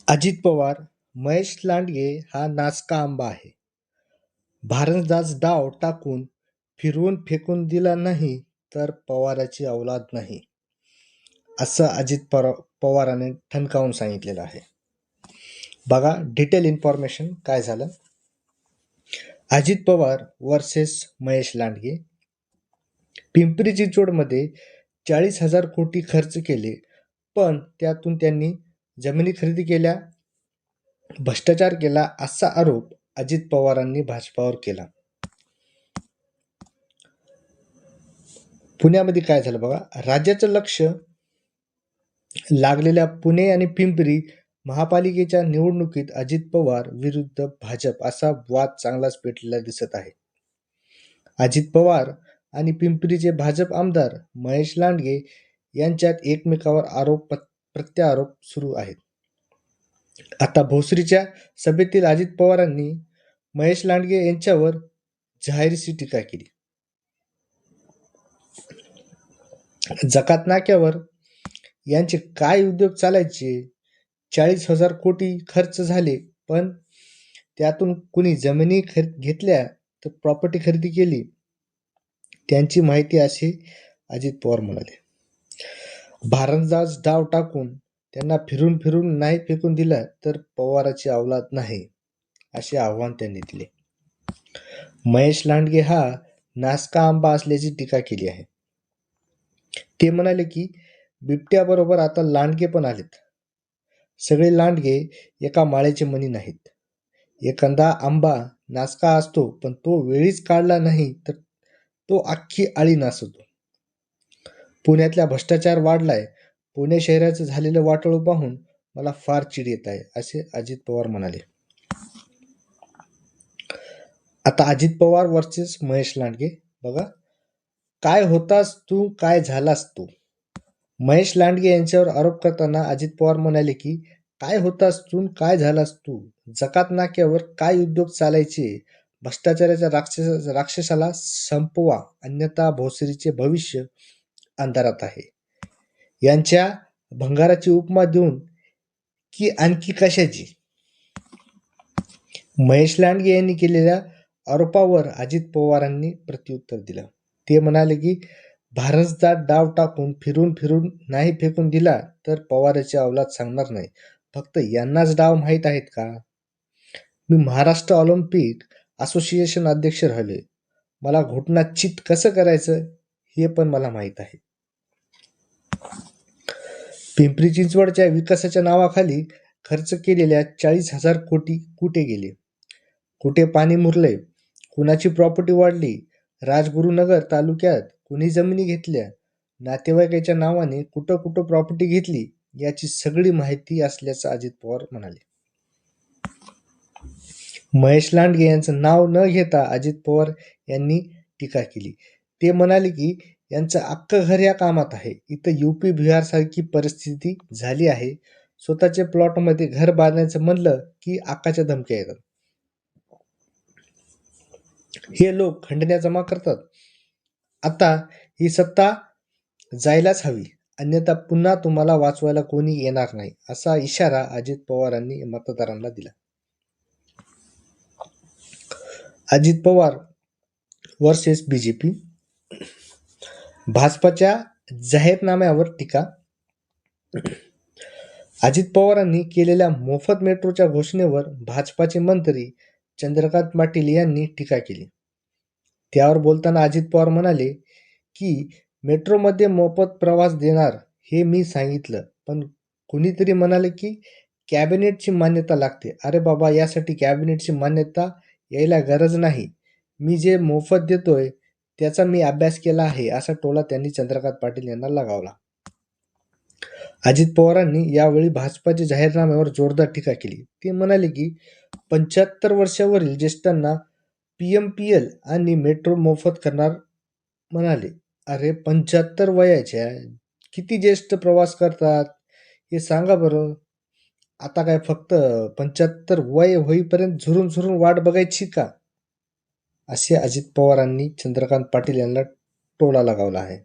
अजित पवार, महेश लांडगे हा नाचका आंबा आहे. भारंजाच डाव टाकून फिरवून फेकून दिला नाही तर पवाराची औलाद नाही, असं पवारांनी ठणकावून सांगितलेलं आहे. बघा डिटेल इन्फॉर्मेशन काय झालं. अजित पवार वर्सेस महेश लांडगे. पिंपरी चिंचवडमध्ये 40,000 कोटी खर्च केले, पण त्यातून त्यांनी जमिनी खरेदी केल्या, भ्रष्टाचार केला असा आरोप अजित पवारांनी भाजपावर केला. पुण्यामध्ये काय झालं बघा. राज्याचं लक्ष लागलेल्या पुणे आणि पिंपरी महापालिकेच्या निवडणुकीत अजित पवार विरुद्ध भाजप असा वाद चांगलाच पेटलेला दिसत आहे. अजित पवार आणि पिंपरीचे भाजप आमदार महेश लांडगे यांच्यात एकमेकावर आरोप प्रत्यारोप सुरू आहेत. आता भोसरीच्या सभेतील अजित पवारांनी महेश लांडगे यांच्यावर जाहीरची टीका केली. जकात नाक्यावर यांचे काय उद्योग चालायचे, 40,000 कोटी खर्च झाले, पण त्यातून कुणी जमिनी घेतल्या तर प्रॉपर्टी खरेदी केली, त्यांची माहिती असे अजित पवार म्हणाले. भारंजाज डाव टाकून त्यांना फिरून फिरून नाही फेकून दिला तर पवाराची औलाद नाही, असे आव्हान त्यांनी दिले. महेश लांडगे हा नासका आंबा असल्याची टीका केली आहे. ते म्हणाले की बिबट्याबरोबर आता लांडगे पण आलेत. सगळे लांडगे एका माळेचे मणी नाहीत. एखादा आंबा नासका असतो, पण तो वेळीच काढला नाही तर तो अख्खी आळी नासवतो. पुण्यातला भ्रष्टाचार वाढलाय. पुणे शहराचं झालेलं वाटोळं पाहून मला फार चिड येत आहे, असे अजित पवार म्हणाले. आता अजित पवार वर्सेस महेश लांडगे. बघा, काय होतास तू, काय झालास तू. महेश लांडगे यांच्यावर आरोप करताना अजित पवार म्हणाले की काय होतास तू, काय झालास तू. जकात नाक्यावर काय उद्योग चालायचे, भ्रष्टाचाराच्या राक्षसाला संपवा, अन्यथा भोसरीचे भविष्य अंधारात आहे. यांच्या भंगाराची उपमा देऊन की आणखी कशाची. महेश लांडगे यांनी केलेल्या आरोपावर अजित पवारांनी प्रत्युत्तर दिलं. ते म्हणाले की भारंजात डाव टाकून फिरून फिरून नाही फेकून दिला तर पवाराची औलाद सांगणार नाही. फक्त यांनाच डाव माहीत आहेत का? मी महाराष्ट्र ऑलिम्पिक असोसिएशन अध्यक्ष राहिले. मला घोटना चित कसं करायचं हे पण मला माहीत आहे. पिंपरी चिंचवडच्या विकासाच्या नावाखाली खर्च केलेल्या 40,000 कोटी कुठे गेले, कुठे पाणी मुरले, कुणाची प्रॉपर्टी वाढली, राजगुरुनगर तालुक्यात कुणी जमिनी घेतल्या, नातेवाईकाच्या नावाने कुठं कुठं प्रॉपर्टी घेतली, याची सगळी माहिती असल्याचं अजित पवार म्हणाले. महेश लांडगे यांचं नाव न घेता अजित पवार यांनी टीका केली. ते म्हणाले की यांचं अख्खं घर या कामात आहे. इथं UP बिहार सारखी परिस्थिती झाली आहे. स्वतःच्या प्लॉटमध्ये घर बांधायचं म्हणलं की आकाच्या धमक्या येतात. हे लोक खंडण्या जमा करतात. आता ही सत्ता जायलाच हवी, अन्यथा पुन्हा तुम्हाला वाचवायला कोणी येणार नाही, असा इशारा अजित पवारांनी मतदारांना दिला. Ajit Pawar versus BJP. भाजपाच्या जाहीरनाम्यावर टीका. अजित पवारांनी केलेल्या मोफत मेट्रोच्या घोषणेवर भाजपाचे मंत्री चंद्रकांत पाटील यांनी टीका केली. त्यावर बोलताना अजित पवार म्हणाले की मेट्रोमध्ये मोफत प्रवास देणार हे मी सांगितलं, पण कुणीतरी म्हणाले की कॅबिनेटची मान्यता लागते. अरे बाबा, यासाठी कॅबिनेटची मान्यता यायला गरज नाही. मी जे मोफत देतोय त्याचा मी अभ्यास केला आहे, असा टोला त्यांनी चंद्रकांत पाटील यांना लगावला. अजित पवारांनी यावेळी भाजपाच्या जाहीरनाम्यावर जोरदार टीका केली. ते म्हणाले की 75 वर्षावरील ज्येष्ठांना PMPL आणि मेट्रो मोफत करणार म्हणाले. अरे 75 वयाच्या किती ज्येष्ठ प्रवास करतात हे सांगा बरं. आता काय फक्त 75 वय होईपर्यंत झुरून झुरून वाट बघायची का, असे अजित पवारांनी चंद्रकांत पाटील यांना टोला लगावला आहे.